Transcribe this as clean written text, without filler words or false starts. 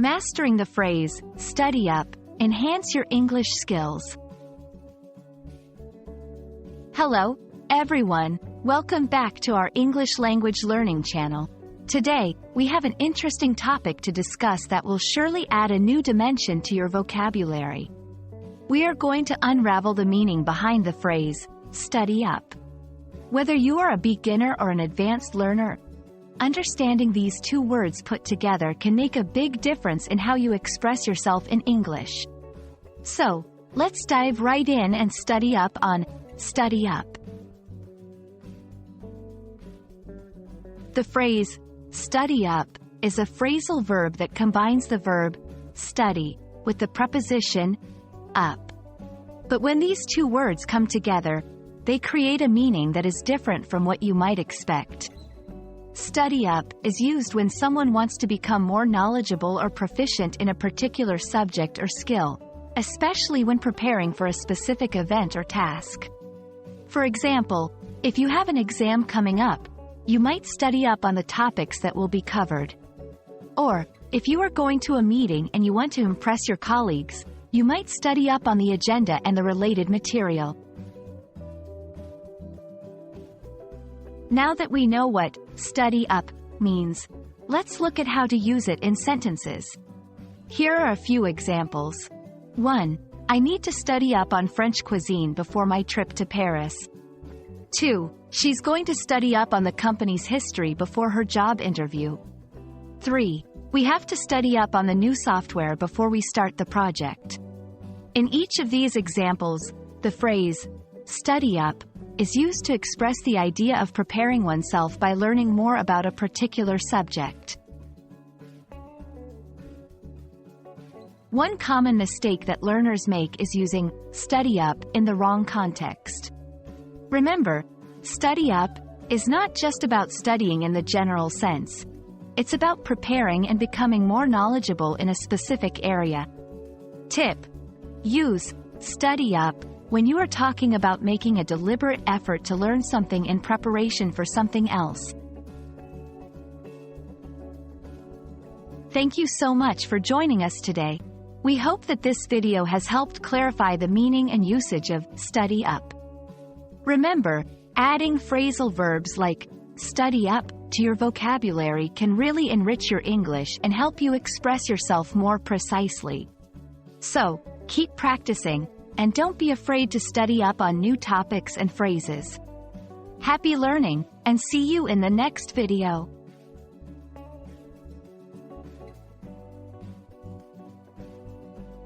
Mastering the phrase, study up, enhance your English skills. Hello, everyone. Welcome back to our English language learning channel. Today, we have an interesting topic to discuss that will surely add a new dimension to your vocabulary. We are going to unravel the meaning behind the phrase, study up. Whether you are a beginner or an advanced learner, understanding these two words put together can make a big difference in how you express yourself in English. So, let's dive right in and study up on study up. The phrase, study up, is a phrasal verb that combines the verb, study, with the preposition, up. But when these two words come together, they create a meaning that is different from what you might expect. Study up is used when someone wants to become more knowledgeable or proficient in a particular subject or skill, especially when preparing for a specific event or task. For example, if you have an exam coming up, you might study up on the topics that will be covered. Or, if you are going to a meeting and you want to impress your colleagues, you might study up on the agenda and the related material. Now that we know what study up means, let's look at how to use it in sentences. Here are a few examples. 1. I need to study up on French cuisine before my trip to Paris. 2. She's going to study up on the company's history before her job interview. 3. We have to study up on the new software before we start the project. In each of these examples, the phrase, study up, is used to express the idea of preparing oneself by learning more about a particular subject. One common mistake that learners make is using study up in the wrong context. Remember, study up is not just about studying in the general sense. It's about preparing and becoming more knowledgeable in a specific area. Tip: use study up when you are talking about making a deliberate effort to learn something in preparation for something else. Thank you so much for joining us today. We hope that this video has helped clarify the meaning and usage of study up. Remember, adding phrasal verbs like study up to your vocabulary can really enrich your English and help you express yourself more precisely. So, keep practicing, and don't be afraid to study up on new topics and phrases. Happy learning, and see you in the next video.